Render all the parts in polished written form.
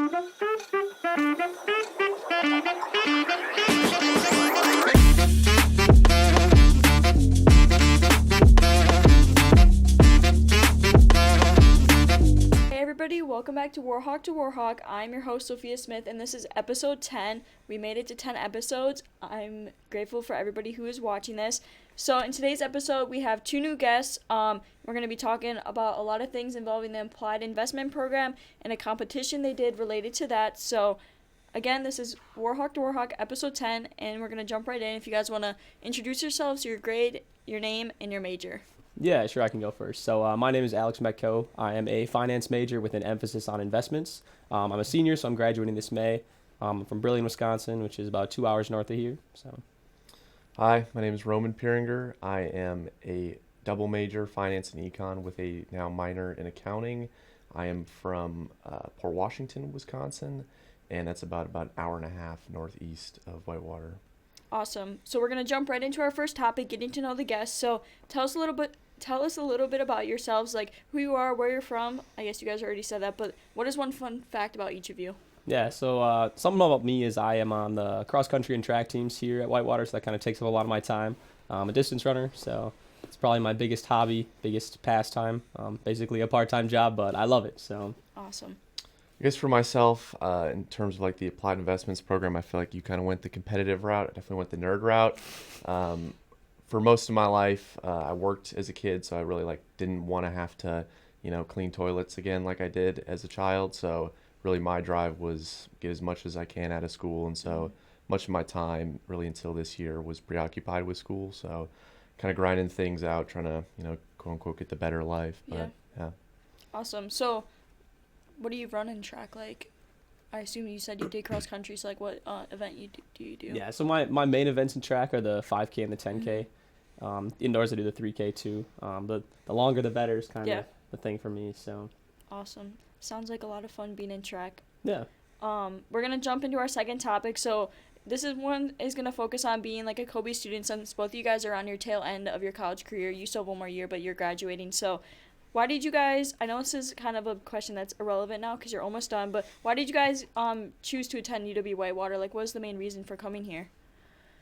Everybody, welcome back to Warhawk. I'm your host, Sophia Smith, and this is episode 10. We made it to 10 episodes. I'm grateful for everybody who is watching this. So in today's episode, we have two new guests. We're going to be talking about a lot of things involving the Applied Investment Program and a competition they did related to that. So again, this is Warhawk episode 10, and we're going to jump right in. If you guys want to introduce yourselves, your grade, your name, and your major. Yeah, sure, I can go first. So my name is Metko. I am a finance major with an emphasis on investments. I'm a senior, so I'm graduating this May. I'm from Brillion, Wisconsin, which is about 2 hours north of here. So, hi, my name is Pierringer. I am a double major, finance and econ, with a now minor in accounting. I am from Port Washington, Wisconsin, and that's about an hour and a half northeast of Whitewater. Awesome. So we're going to jump right into our first topic, getting to know the guests. So tell us a little bit about yourselves, like who you are, where you're from. I guess you guys already said that, but what is one fun fact about each of you? Yeah, so something about me is I am on the cross-country and track teams here at Whitewater, so that kind of takes up a lot of my time. I'm a distance runner, so it's probably my biggest hobby, biggest pastime, basically a part-time job, but I love it. So awesome. I guess for myself, in terms of like the Applied Investments Program, I feel like you kind of went the competitive route. I definitely went the nerd route. For most of my life, I worked as a kid, so I really didn't want to have to, clean toilets again like I did as a child. So really my drive was get as much as I can out of school. And so much of my time really until this year was preoccupied with school. So kind of grinding things out, trying to, quote unquote, get the better life. But yeah. Awesome. So what do you run in track? Like, I assume you said you did cross country, so what event do you do? Yeah, so my main events in track are the 5K and the 10K. Indoors I do the 3K too. The longer the better is kind of the thing for me. So awesome. Sounds like a lot of fun being in track. Yeah. We're gonna jump into our second topic. So this is gonna focus on being like a CoBE student, since both of you guys are on your tail end of your college career. You still have one more year, but you're graduating. So why did you guys, I know this is kind of a question that's irrelevant now because you're almost done, but why did you guys choose to attend UW-Whitewater? Like, what was the main reason for coming here?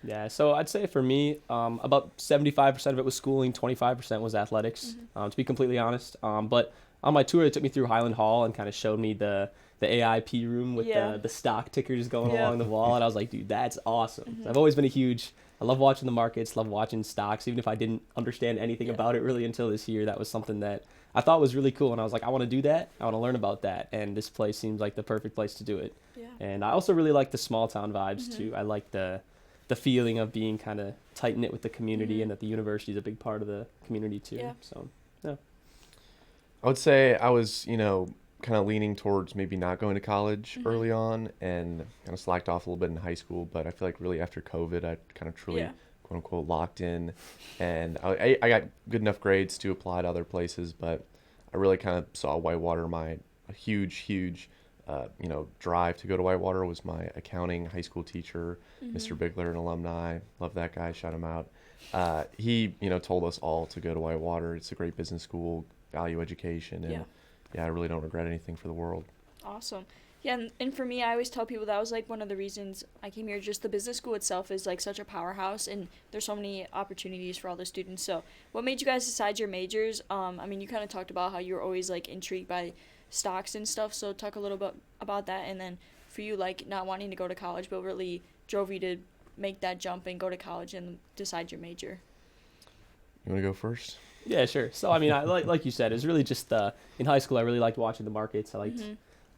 Yeah, so I'd say for me, about 75% of it was schooling, 25% was athletics, to be completely honest. But on my tour, they took me through Highland Hall and kind of showed me the AIP room with the stock tickers going along the wall, and I was like, dude, that's awesome. I've always been I love watching the markets, love watching stocks, even if I didn't understand anything about it really until this year. That was something that I thought was really cool, and I was like, I want to do that. I want to learn about that, and this place seems like the perfect place to do it. Yeah. And I also really like the small town vibes too. I like the feeling of being kind of tight-knit with the community, and that the university is a big part of the community too. Yeah. So, yeah. I would say I was, kind of leaning towards maybe not going to college early on, and kind of slacked off a little bit in high school. But I feel like really after COVID, I kind of truly, quote unquote, locked in, and I got good enough grades to apply to other places. But I really kind of saw Whitewater. A huge drive to go to Whitewater was my accounting high school teacher, Mr. Bigler, an alumni. Love that guy. Shout him out. He, told us all to go to Whitewater. It's a great business school, value education, and I really don't regret anything for the world. Awesome. Yeah, and for me, I always tell people that was like one of the reasons I came here. Just the business school itself is like such a powerhouse, and there's so many opportunities for all the students. So what made you guys decide your majors? I mean, you kind of talked about how you were always like intrigued by stocks and stuff. So talk a little bit about that, and then for you, like not wanting to go to college, but really drove you to make that jump and go to college and decide your major. You want to go first? Yeah, sure. So, I mean, I like you said, it was really just in high school, I really liked watching the markets. I liked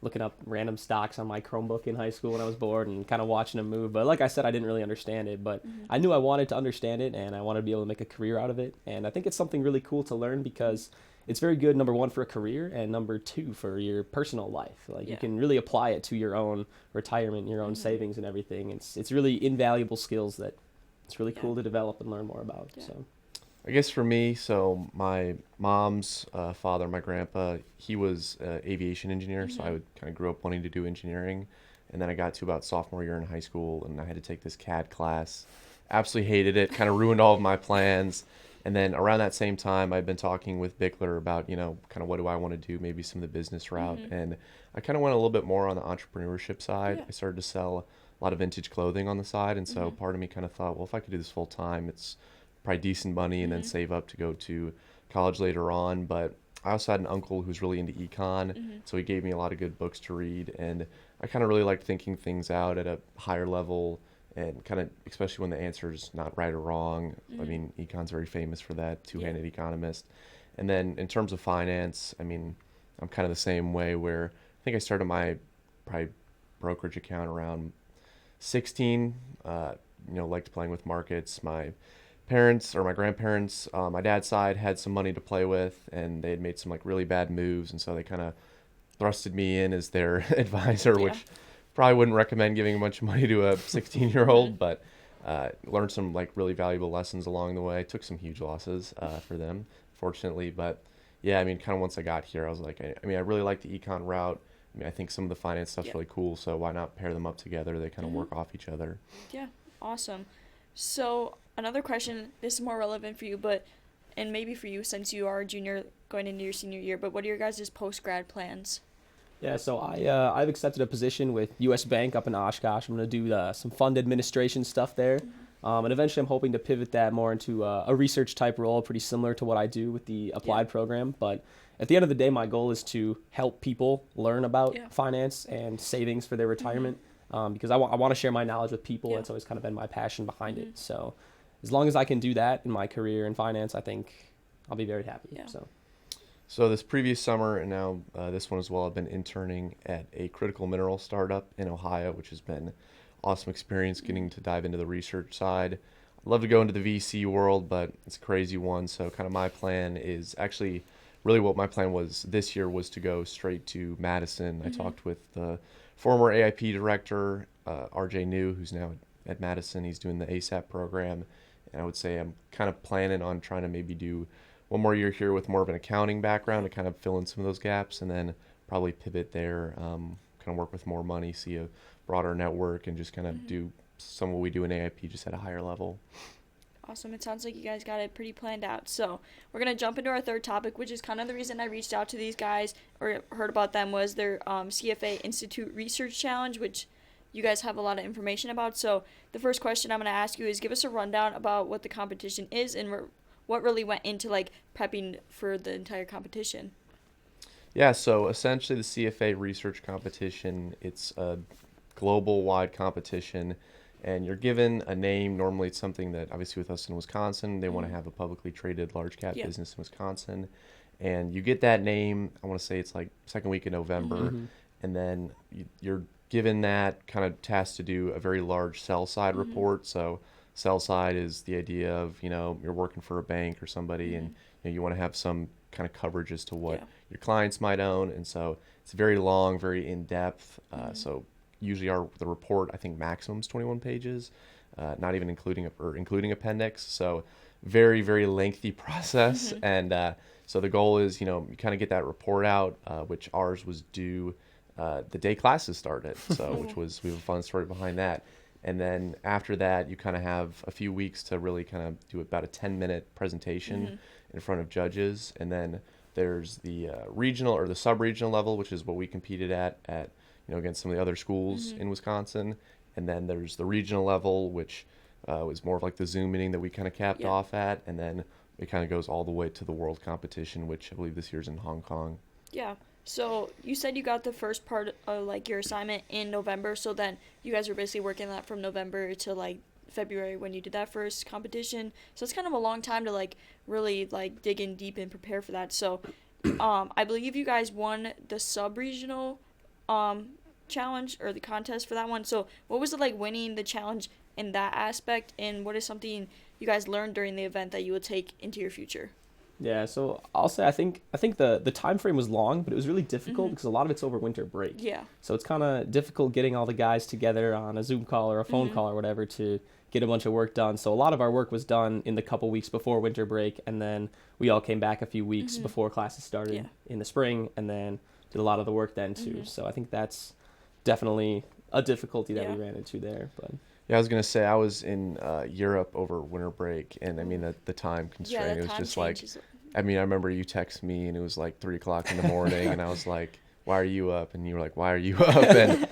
looking up random stocks on my Chromebook in high school when I was bored and kind of watching them move. But like I said, I didn't really understand it, but I knew I wanted to understand it, and I wanted to be able to make a career out of it. And I think it's something really cool to learn because it's very good, number one, for a career, and number two, for your personal life. Like you can really apply it to your own retirement, your own savings and everything. It's really invaluable skills that it's really cool to develop and learn more about. So I guess for me, so my mom's father, my grandpa, he was an aviation engineer, so I would kind of grew up wanting to do engineering. And then I got to about sophomore year in high school, and I had to take this CAD class. Absolutely hated it, kind of ruined all of my plans. And then around that same time, I'd been talking with Bickler about, kind of what do I want to do, maybe some of the business route. And I kind of went a little bit more on the entrepreneurship side. Yeah. I started to sell a lot of vintage clothing on the side. And so part of me kind of thought, well, if I could do this full time, it's probably decent money and then save up to go to college later on. But I also had an uncle who's really into econ. So he gave me a lot of good books to read. And I kind of really liked thinking things out at a higher level, and kind of, especially when the answer is not right or wrong. I mean, econ's very famous for that, two-handed economist. And then in terms of finance, I mean, I'm kind of the same way, where I think I started my probably brokerage account around 16. Liked playing with markets. My parents, or my grandparents, my dad's side, had some money to play with, and they had made some like really bad moves, and so they kind of thrusted me in as their advisor, which probably wouldn't recommend giving a bunch of money to a 16-year-old, but learned some like really valuable lessons along the way. Took some huge losses for them, fortunately. But yeah, I mean, kind of once I got here, I was like, I really like the econ route. I mean, I think some of the finance stuff's really cool, so why not pair them up together? They kind of work off each other. Yeah, awesome. So another question, this is more relevant for you, and maybe for you since you are a junior going into your senior year, but what are your guys' post-grad plans? Yeah, so I've accepted a position with U.S. Bank up in Oshkosh. I'm going to do some fund administration stuff there. And eventually I'm hoping to pivot that more into a research type role, pretty similar to what I do with the applied program. But at the end of the day, my goal is to help people learn about finance and savings for their retirement, because I want to share my knowledge with people. That's always kind of been my passion behind it. So as long as I can do that in my career in finance, I think I'll be very happy. So this previous summer, and now this one as well, I've been interning at a critical mineral startup in Ohio, which has been awesome experience getting to dive into the research side. I'd love to go into the VC world, but it's a crazy one. So kind of my plan is actually, really what my plan was this year was to go straight to Madison. I talked with the former AIP director, RJ New, who's now at Madison. He's doing the ASAP program. And I would say I'm kind of planning on trying to maybe do one more year here with more of an accounting background to kind of fill in some of those gaps, and then probably pivot there, kind of work with more money, see a broader network, and just kind of do some of what we do in AIP just at a higher level. Awesome. It sounds like you guys got it pretty planned out. So we're going to jump into our third topic, which is kind of the reason I reached out to these guys or heard about them, was their CFA Institute Research Challenge, which you guys have a lot of information about. So the first question I'm going to ask you is, give us a rundown about what the competition is and what really went into like prepping for the entire competition. Yeah, so essentially the CFA research competition, it's a global wide competition, and you're given a name. Normally it's something that, obviously with us in Wisconsin, they want to have a publicly traded large cap business in Wisconsin, and you get that name, I want to say it's like second week in November, and then you're given that kind of task to do a very large sell side report. So sell side is the idea of, you're working for a bank or somebody, and you want to have some kind of coverage as to what your clients might own. And so it's very long, very in-depth. So usually the report, I think maximum is 21 pages, not even including appendix. So very, very lengthy process. And so the goal is, you kind of get that report out, which ours was due the day classes started. So we have a fun story behind that. And then after that, you kind of have a few weeks to really kind of do about a 10-minute presentation in front of judges. And then there's the regional or the sub-regional level, which is what we competed at against some of the other schools in Wisconsin. And then there's the regional level, which was more of like the Zoom meeting that we kind of capped off at. And then it kind of goes all the way to the world competition, which I believe this year's in Hong Kong. Yeah. So you said you got the first part of like your assignment in November, so then you guys were basically working that from November to like February when you did that first competition. So it's kind of a long time to like really like dig in deep and prepare for that. So I believe you guys won the sub-regional challenge or the contest for that one. So what was it like winning the challenge in that aspect, and what is something you guys learned during the event that you will take into your future? Yeah, so I'll say I think the time frame was long, but it was really difficult because a lot of it's over winter break. Yeah. So it's kind of difficult getting all the guys together on a Zoom call or a phone call or whatever to get a bunch of work done. So a lot of our work was done in the couple weeks before winter break, and then we all came back a few weeks before classes started in the spring, and then did a lot of the work then too. So I think that's definitely a difficulty that we ran into there. But Yeah, I was gonna say I was in Europe over winter break, and I mean the time Yeah, constraint. that It was time just change like, is. I mean, I remember you text me, and it was like 3 o'clock in the morning, and I was like, "Why are you up?" And you were like, "Why are you up?" And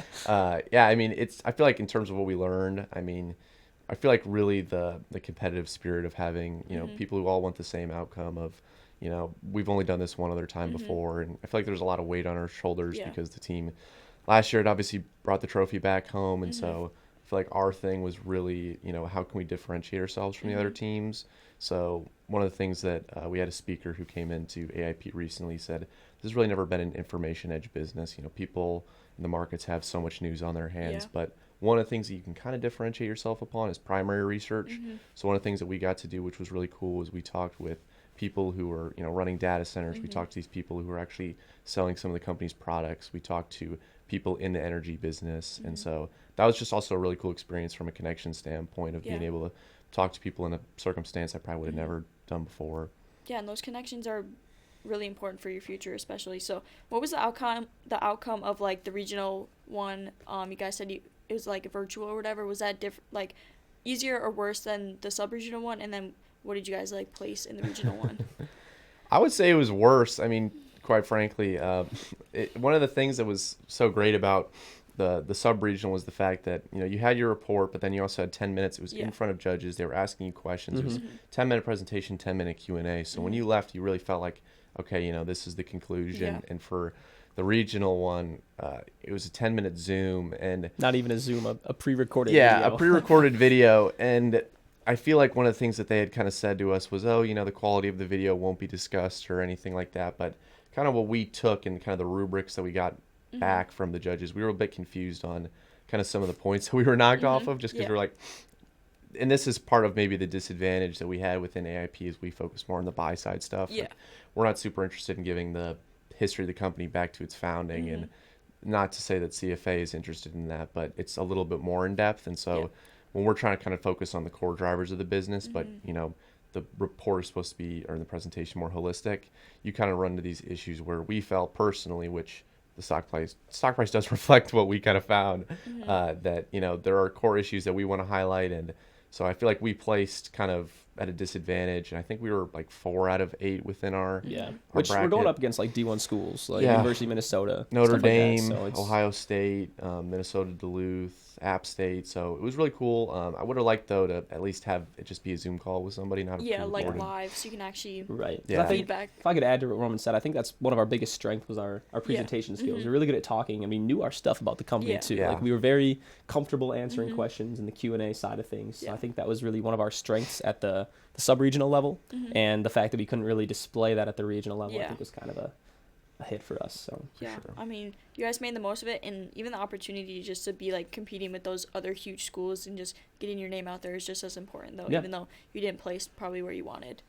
yeah, I mean, I feel like in terms of what we learned, I mean, I feel like really the competitive spirit of having people who all want the same outcome of, we've only done this one other time before, and I feel like there's a lot of weight on our shoulders Yeah. because the team last year it obviously brought the trophy back home, and so I feel like our thing was really, how can we differentiate ourselves from the other teams? So one of the things that we had a speaker who came into AIP recently said, this has really never been an information edge business. People in the markets have so much news on their hands, Yeah. but one of the things that you can kind of differentiate yourself upon is primary research. So one of the things that we got to do, which was really cool, was we talked with people who were, running data centers. We talked to these people who were actually selling some of the company's products. We talked to people in the energy business. And so that was just also a really cool experience from a connection standpoint of being Yeah. able to talk to people in a circumstance I probably would have never done before. Yeah, and those connections are really important for your future, especially. So, what was the outcome of like the regional one? You guys said it was like virtual or whatever. Was that like easier or worse than the sub-regional one? And then what did you guys like place in the regional one? I would say it was worse. I mean, quite frankly, one of the things that was so great about the sub-regional was the fact that, you had your report, but then you also had 10 minutes. It was in front of judges. They were asking you questions. It was 10-minute presentation, 10-minute Q&A. So when you left, you really felt like, okay, this is the conclusion. Yeah. And for the regional one, it was a 10-minute Zoom. And Not even a Zoom, a pre-recorded yeah, video. a pre-recorded video. And I feel like one of the things that they had kind of said to us was, oh, the quality of the video won't be discussed or anything like that. But kind of what we took and kind of the rubrics that we got back from the judges, we were a bit confused on kind of some of the points that we were knocked off of, just because we're like, and this is part of maybe the disadvantage that we had within AIP is we focus more on the buy side stuff. Yeah. Like, we're not super interested in giving the history of the company back to its founding, and not to say that CFA is interested in that, but it's a little bit more in depth. And so when we're trying to kind of focus on the core drivers of the business, but the report is supposed to be, or the presentation, more holistic, you kind of run into these issues where we felt personally, which the stock price does reflect what we kind of found, that there are core issues that we want to highlight. And so I feel like we placed kind of at a disadvantage, and I think we were like 4 out of 8 within our Which bracket. we're going up against like D1 schools, like University of Minnesota, Notre stuff like that. Dame, So it's, Ohio State, Minnesota Duluth, App State. So it was really cool. I would have liked, though, to at least have it just be a Zoom call with somebody, not a like pre-recorded. live, so you can actually right. Yeah. I think feedback. if I could add to what Roman said, I think that's one of our biggest strengths was our presentation skills. We're really good at talking, and we knew our stuff about the company too. Yeah. Like we were very comfortable answering questions in the Q&A side of things. So Yeah. I think that was really one of our strengths at the sub-regional level, and the fact that we couldn't really display that at the regional level, I think was kind of a hit for us. So Yeah, I mean, you guys made the most of it, and even the opportunity just to be like competing with those other huge schools and just getting your name out there is just as important, though, even though you didn't place probably where you wanted.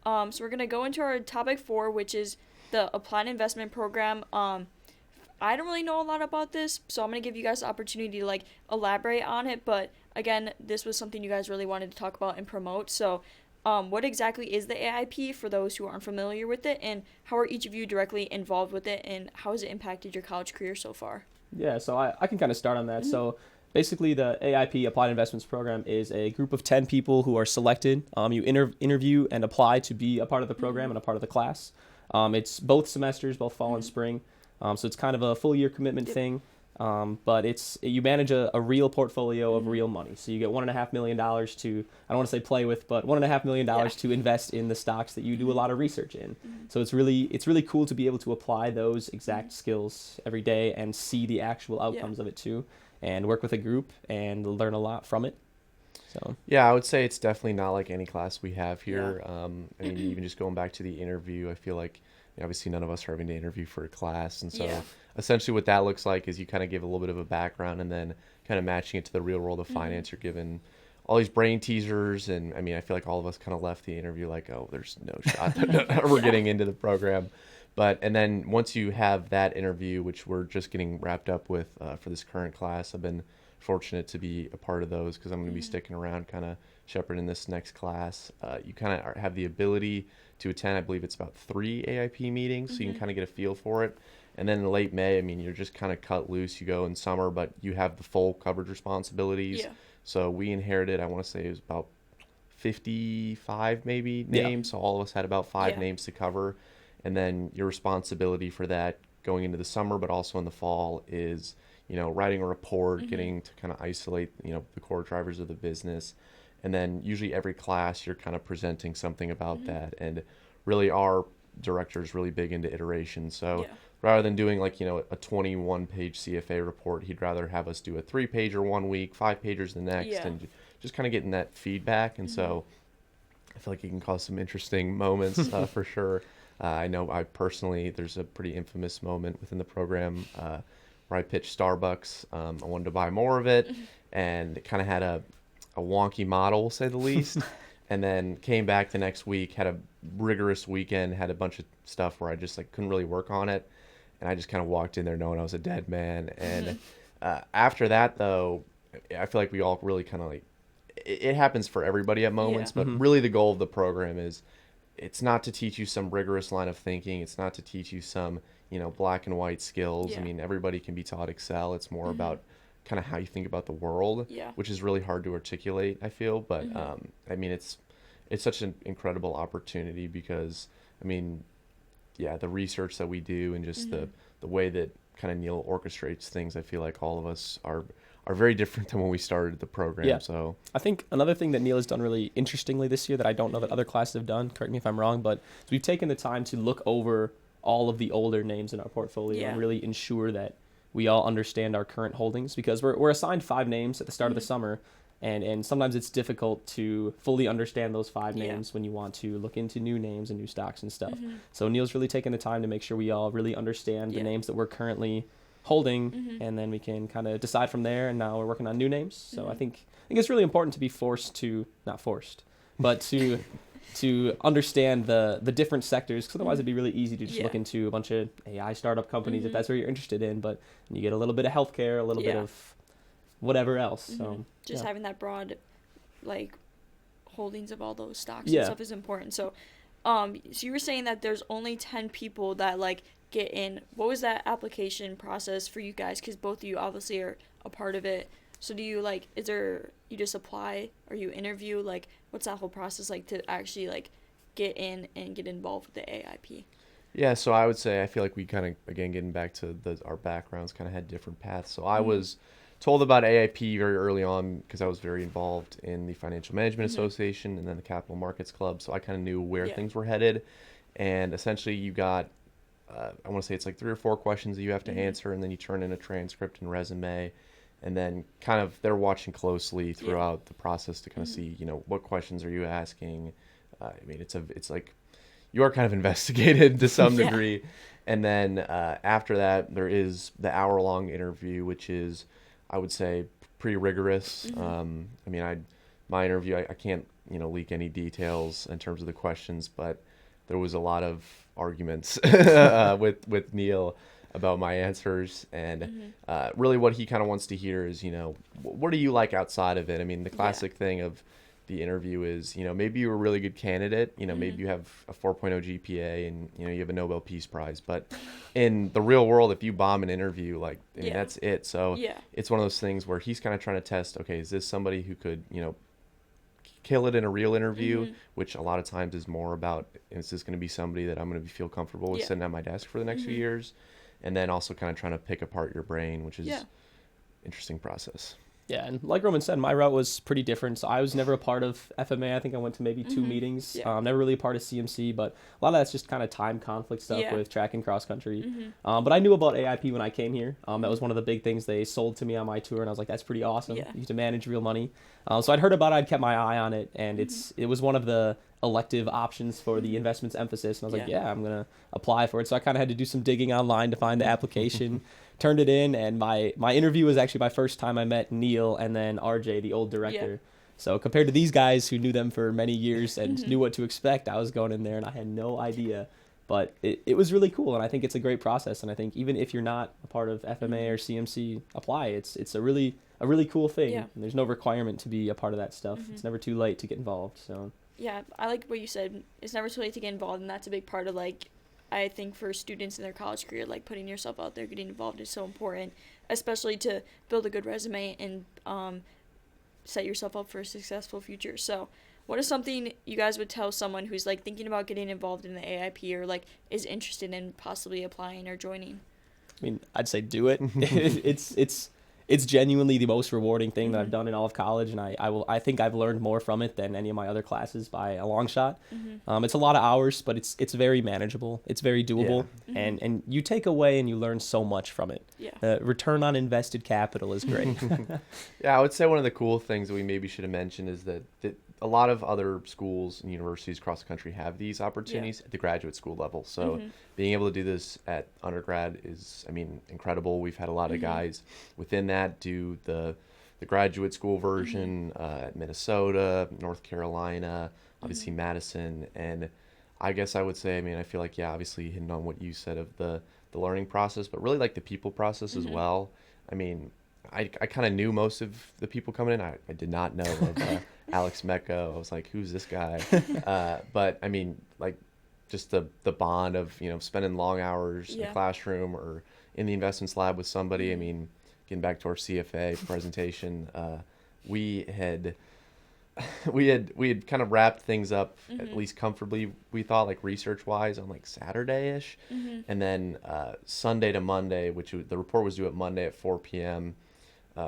So we're gonna go into our topic 4, which is the Applied Investment Program. I don't really know a lot about this, so I'm gonna give you guys the opportunity to like elaborate on it. But again, this was something you guys really wanted to talk about and promote. So what exactly is the AIP for those who aren't familiar with it, and how are each of you directly involved with it, and how has it impacted your college career so far? yeah, so I can kind of start on that. So basically, the AIP Applied Investments Program is a group of 10 people who are selected. You interview and apply to be a part of the program and a part of the class. It's both semesters, both fall and spring. So it's kind of a full year commitment thing. But you manage a real portfolio of real money. So you get $1.5 million to, I don't want to say play with, but $1.5 million to invest in the stocks that you do a lot of research in. So it's really cool to be able to apply those exact skills every day and see the actual outcomes of it too, and work with a group and learn a lot from it. So yeah, I would say it's definitely not like any class we have here. I mean, even just going back to the interview, I feel like obviously none of us are having to interview for a class, and so essentially what that looks like is you kind of give a little bit of a background, and then kind of matching it to the real world of finance. You're given all these brain teasers, and I mean, I feel like all of us kind of left the interview like, oh, there's no shot that we're getting into the program. And then once you have that interview, which we're just getting wrapped up with for this current class, I've been fortunate to be a part of those because I'm going to be sticking around kind of shepherding this next class. You kind of have the ability to attend, I believe it's about 3 AIP meetings, so you can kind of get a feel for it. And then in late May, I mean, you're just kind of cut loose. You go in summer, but you have the full coverage responsibilities. So we inherited, I want to say it was about 55 maybe names. So all of us had about 5 names to cover. And then your responsibility for that going into the summer, but also in the fall, is, writing a report, getting to kind of isolate, the core drivers of the business. And then usually every class you're kind of presenting something about that. And really our director is really big into iteration. So rather than doing like, a 21-page CFA report, he'd rather have us do a 3-pager one week, 5-pagers the next, and just kind of getting that feedback. And so I feel like it can cause some interesting moments for sure. I know there's a pretty infamous moment within the program where I pitched Starbucks. I wanted to buy more of it, and it kind of had a wonky model, say the least. And then came back the next week, had a rigorous weekend, had a bunch of stuff where I just like couldn't really work on it. And I just kind of walked in there knowing I was a dead man. And after that, though, I feel like we all really kind of like, it happens for everybody at moments, but really the goal of the program is, it's not to teach you some rigorous line of thinking. It's not to teach you some, black and white skills. I mean, everybody can be taught Excel. It's more about kind of how you think about the world, which is really hard to articulate, I feel. But I mean, it's such an incredible opportunity because, I mean, the research that we do and just the way that kind of Neil orchestrates things, I feel like all of us are very different than when we started the program. Yeah. So I think another thing that Neil has done really interestingly this year that I don't know that other classes have done, correct me if I'm wrong, but we've taken the time to look over all of the older names in our portfolio and really ensure that we all understand our current holdings, because we're assigned 5 names at the start of the summer, and sometimes it's difficult to fully understand those 5 names when you want to look into new names and new stocks and stuff. So Neil's really taken the time to make sure we all really understand the names that we're currently holding, and then we can kind of decide from there. And now we're working on new names. So I think it's really important to be not forced, but to understand the different sectors, because otherwise it'd be really easy to just look into a bunch of AI startup companies if that's what you're interested in, but you get a little bit of healthcare, a little bit of whatever else. So just having that broad like holdings of all those stocks and stuff is important. So so you were saying that there's only 10 people that like get in. What was that application process for you guys? Because both of you obviously are a part of it. So do you like, you just apply or you interview? Like, what's that whole process like to actually like get in and get involved with the AIP? Yeah, so I would say I feel like we kind of, again, getting back to our backgrounds, kind of had different paths. So I was told about AIP very early on because I was very involved in the Financial Management Association and then the Capital Markets Club. So I kind of knew where things were headed. And essentially you got, I want to say it's like 3 or 4 questions that you have to answer, and then you turn in a transcript and resume. And then kind of they're watching closely throughout the process to kind of see, what questions are you asking. I mean, it's like you are kind of investigated to some degree. And then after that, there is the hour-long interview, which is, I would say, pretty rigorous. I mean, my interview, I can't, leak any details in terms of the questions, but there was a lot of arguments with Neil about my answers, and really what he kind of wants to hear is, what do you like outside of it? I mean, the classic thing of the interview is, maybe you're a really good candidate, maybe you have a 4.0 GPA and, you have a Nobel Peace Prize, but in the real world, if you bomb an interview, like, I mean, that's it. So it's one of those things where he's kind of trying to test, okay, is this somebody who could, kill it in a real interview, which a lot of times is more about, is this going to be somebody that I'm going to feel comfortable with sitting at my desk for the next few years? And then also kind of trying to pick apart your brain, which is interesting process. Yeah, and like Roman said, my route was pretty different. So I was never a part of FMA. I think I went to maybe 2 meetings. Never really a part of CMC, but a lot of that's just kind of time conflict stuff with track and cross country. But I knew about AIP when I came here. That was one of the big things they sold to me on my tour, and I was like, that's pretty awesome. You get to manage real money. So I'd heard about it, I'd kept my eye on it, and it was one of the elective options for the investments emphasis, and I was like, I'm gonna apply for it. So I kind of had to do some digging online to find the application, turned it in, and my interview was actually my first time I met Neil and then RJ, the old director. So compared to these guys who knew them for many years and knew what to expect, I was going in there and I had no idea. But it was really cool, and I think it's a great process. And I think even if you're not a part of FMA or CMC, apply. It's a really cool thing. And there's no requirement to be a part of that stuff. It's never too late to get involved. So yeah, I like what you said. It's never too late to get involved, and that's a big part of, like, I think for students in their college career, like, putting yourself out there, getting involved is so important, especially to build a good resume and set yourself up for a successful future. So what is something you guys would tell someone who's like thinking about getting involved in the AIP or like is interested in possibly applying or joining? I mean, I'd say do it. It's genuinely the most rewarding thing that I've done in all of college, and I think I've learned more from it than any of my other classes by a long shot. It's a lot of hours, but it's very manageable. It's very doable, and you take away and you learn so much from it. Yeah. Return on invested capital is great. Yeah, I would say one of the cool things that we maybe should have mentioned is that a lot of other schools and universities across the country have these opportunities at the graduate school level. So being able to do this at undergrad is, I mean, incredible. We've had a lot of guys within that do the graduate school version at Minnesota, North Carolina, obviously Madison. And I guess I would say, I mean, I feel like, yeah, obviously hitting on what you said of the learning process, but really like the people process as well. I mean, I kind of knew most of the people coming in. I did not know of Alex Metko. I was like, who's this guy? But I mean, like just the bond of, you know, spending long hours in the classroom or in the investments lab with somebody. I mean, getting back to our CFA presentation, we had kind of wrapped things up at least comfortably, we thought, like research wise, on like Saturday-ish. And then Sunday to Monday, the report was due at Monday at 4 p.m.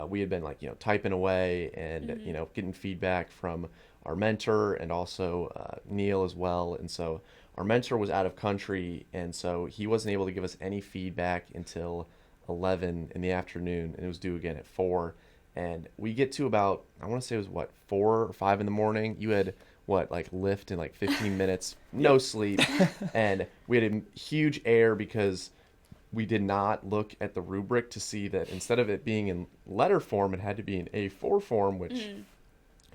We had been like, you know, typing away and, you know, getting feedback from our mentor and also Neil as well. And so our mentor was out of country, and so he wasn't able to give us any feedback until 11 in the afternoon, and it was due again at 4. And we get to about, I want to say it was 4 or 5 in the morning. You had like lift in like 15 minutes, no sleep. And we had a huge error because we did not look at the rubric to see that instead of it being in letter form, it had to be in A4 form, which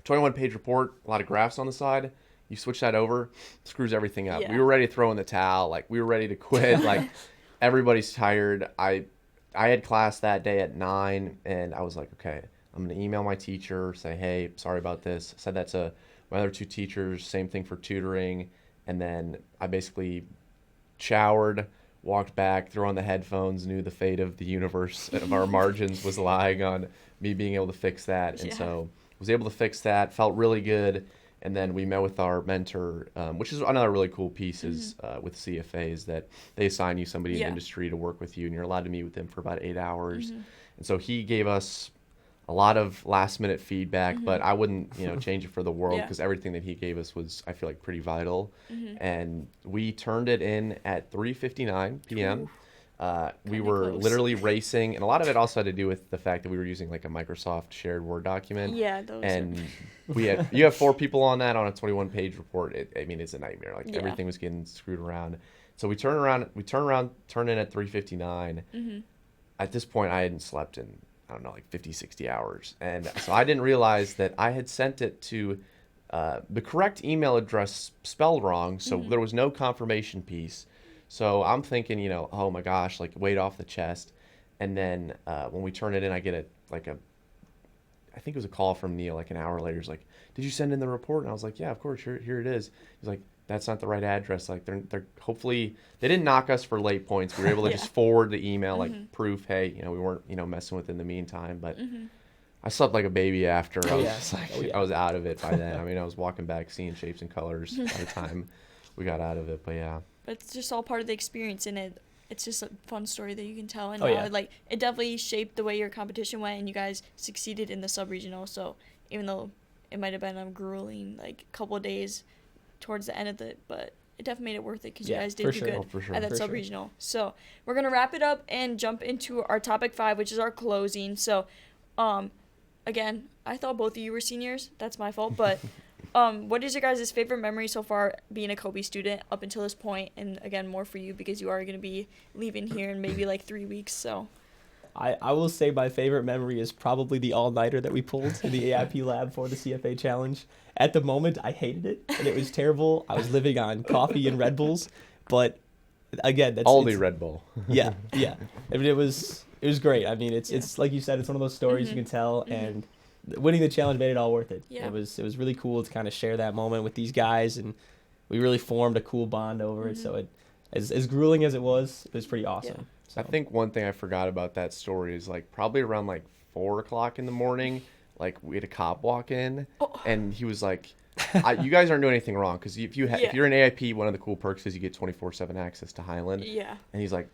21-page report, a lot of graphs on the side. You switch that over, screws everything up. We were ready to throw in the towel. Like, we were ready to quit. Like, everybody's tired. I had class that day at 9, and I was like, okay, I'm going to email my teacher, say, hey, sorry about this. I said that to my other 2 teachers, same thing for tutoring. And then I basically showered, walked back, threw on the headphones, knew the fate of the universe of our margins was lying on me being able to fix that. And so was able to fix that, felt really good. And then we met with our mentor, which is another really cool piece is with CFAs that they assign you somebody in industry to work with you, and you're allowed to meet with them for about 8 hours. And so he gave us a lot of last minute feedback, but I wouldn't, you know, change it for the world because everything that he gave us was, I feel like, pretty vital. And we turned it in at 3:59 p.m. We were literally racing, and a lot of it also had to do with the fact that we were using like a Microsoft shared Word document. Yeah, those and you have 4 people on that on a 21-page report. I mean, it's a nightmare. Like everything was getting screwed around. So we turn in at 3:59. At this point, I hadn't slept in, I don't know, like 50, 60 hours. And so I didn't realize that I had sent it to the correct email address spelled wrong. So there was no confirmation piece. So I'm thinking, you know, oh my gosh, like weight off the chest. And then when we turn it in, I get I think it was a call from Neil like an hour later. He's like, did you send in the report? And I was like, yeah, of course, here it is. He's like, that's not the right address. Like they're hopefully, they didn't knock us for late points. We were able to just forward the email, like proof, hey, you know, we weren't, you know, messing with it in the meantime. But I slept like a baby after. I was just like, I was out of it by then. I mean, I was walking back, seeing shapes and colors by the time we got out of it. But yeah. But it's just all part of the experience, and it's just a fun story that you can tell. And like it definitely shaped the way your competition went, and you guys succeeded in the sub-regional. So even though it might have been a grueling like couple of days towards the end of it, but it definitely made it worth it because you guys did do good at that sub-regional. So we're going to wrap it up and jump into our topic 5, which is our closing. So again, I thought both of you were seniors. That's my fault. But what is your guys' favorite memory so far being a CoBE student up until this point? And again, more for you because you are going to be leaving here in maybe like 3 weeks. So I will say my favorite memory is probably the all-nighter that we pulled in the AIP lab for the CFA challenge. At the moment, I hated it, and it was terrible. I was living on coffee and Red Bulls, but again, that's Aldi Red Bull. yeah. I mean, it was great. I mean, it's like you said, it's one of those stories you can tell, and winning the challenge made it all worth it. Yeah. It was really cool to kind of share that moment with these guys, and we really formed a cool bond over it. So as grueling as it was pretty awesome. Yeah. So. I think one thing I forgot about that story is like probably around like 4 o'clock in the morning, like we had a cop walk in, Oh. and he was like, you guys aren't doing anything wrong, because if you're an AIP, one of the cool perks is you get 24/7 access to Highland. Yeah. And he's like,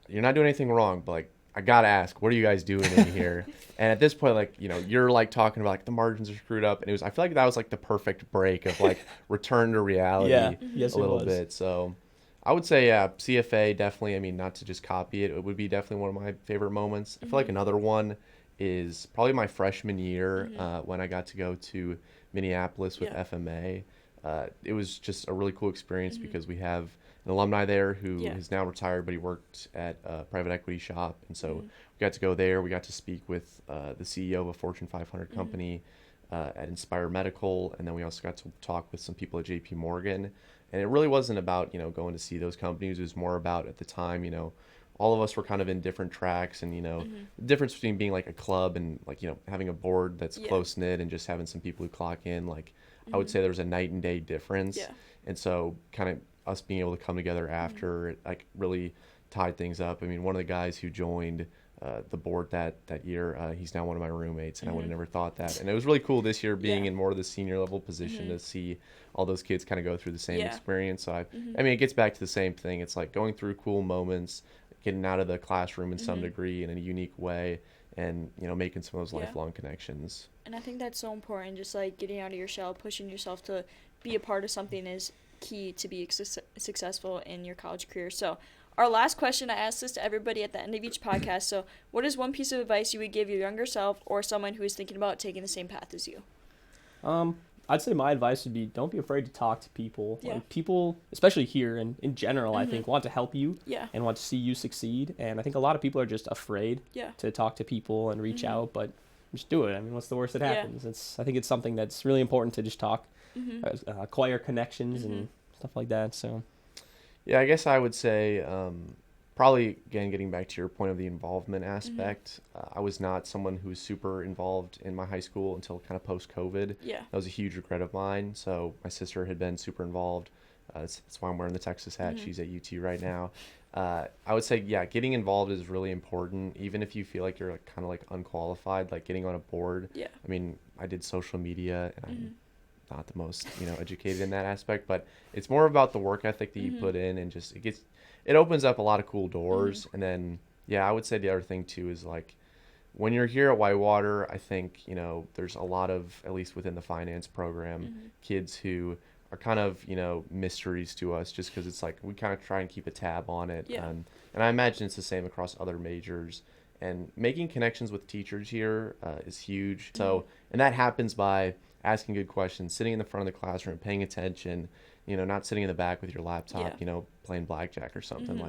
you're not doing anything wrong, but like, I gotta ask, what are you guys doing in here? And at this point, like, you're like talking about like the margins are screwed up, and I feel like that was like the perfect break of like return to reality. Yeah. Yes, a little bit. So I would say, yeah, CFA definitely. I mean, not to just copy it, it would be definitely one of my favorite moments. I feel like another one is probably my freshman year, when I got to go to Minneapolis with FMA. It was just a really cool experience because we have an alumni there who is now retired, but he worked at a private equity shop. And so we got to go there. We got to speak with the CEO of a Fortune 500 company at Inspire Medical. And then we also got to talk with some people at JP Morgan. And it really wasn't about, going to see those companies. It was more about, at the time, all of us were kind of in different tracks, and, the difference between being like a club and like, having a board that's close knit and just having some people who clock in, like, I would say there's a night and day difference. Yeah. And so kind of us being able to come together after it, like, really tied things up. I mean, one of the guys who joined the board that year, he's now one of my roommates, and I would have never thought that. And it was really cool this year being in more of the senior level position to see all those kids kind of go through the same experience. So I mean, it gets back to the same thing. It's like going through cool moments, getting out of the classroom in some degree in a unique way, and making some of those lifelong connections. And I think that's so important, just like getting out of your shell, pushing yourself to be a part of something is key to be successful in your college career. So our last question, I ask this to everybody at the end of each podcast. So what is one piece of advice you would give your younger self or someone who is thinking about taking the same path as you? I'd say my advice would be, don't be afraid to talk to people. Yeah. Like, people, especially here and in general, I think, want to help you and want to see you succeed. And I think a lot of people are just afraid to talk to people and reach out, but just do it. I mean, what's the worst that happens? I think it's something that's really important to just talk, acquire connections and stuff like that. So, yeah, I guess I would say, probably, again, getting back to your point of the involvement aspect, I was not someone who was super involved in my high school until kind of post-COVID. Yeah. That was a huge regret of mine. So my sister had been super involved. That's why I'm wearing the Texas hat. She's at UT right now. I would say, yeah, getting involved is really important, even if you feel like you're like, kind of like unqualified, like getting on a board. Yeah. I mean, I did social media, and I'm not the most, educated in that aspect, but it's more about the work ethic that you put in, and just it opens up a lot of cool doors. And then, yeah, I would say the other thing too is, like, when you're here at Whitewater, I think, there's a lot of, at least within the finance program, kids who are kind of, mysteries to us, just because it's like we kind of try and keep a tab on it. Yeah. And I imagine it's the same across other majors. And making connections with teachers here is huge. So, and that happens by asking good questions, sitting in the front of the classroom, paying attention, not sitting in the back with your laptop, playing blackjack or something.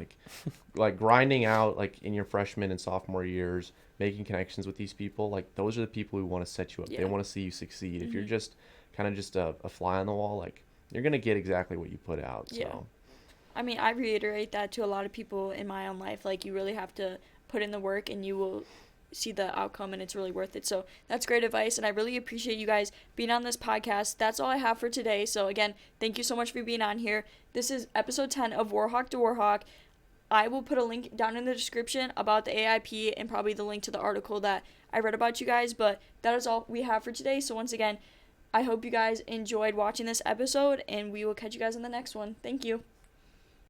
Like grinding out, like, in your freshman and sophomore years, making connections with these people. Like, those are the people who want to set you up. They want to see you succeed. If you're just kind of just a fly on the wall, like, you're going to get exactly what you put out. So. Yeah. I mean, I reiterate that to a lot of people in my own life. Like, you really have to put in the work, and you will see the outcome, and it's really worth it. So that's great advice, and I really appreciate you guys being on this podcast. That's all I have for today. So again, thank you so much for being on here. This is episode 10 of Warhawk to Warhawk. I will put a link down in the description about the AIP and probably the link to the article that I read about you guys, but that is all we have for today. So once again, I hope you guys enjoyed watching this episode, and we will catch you guys in the next one. Thank you.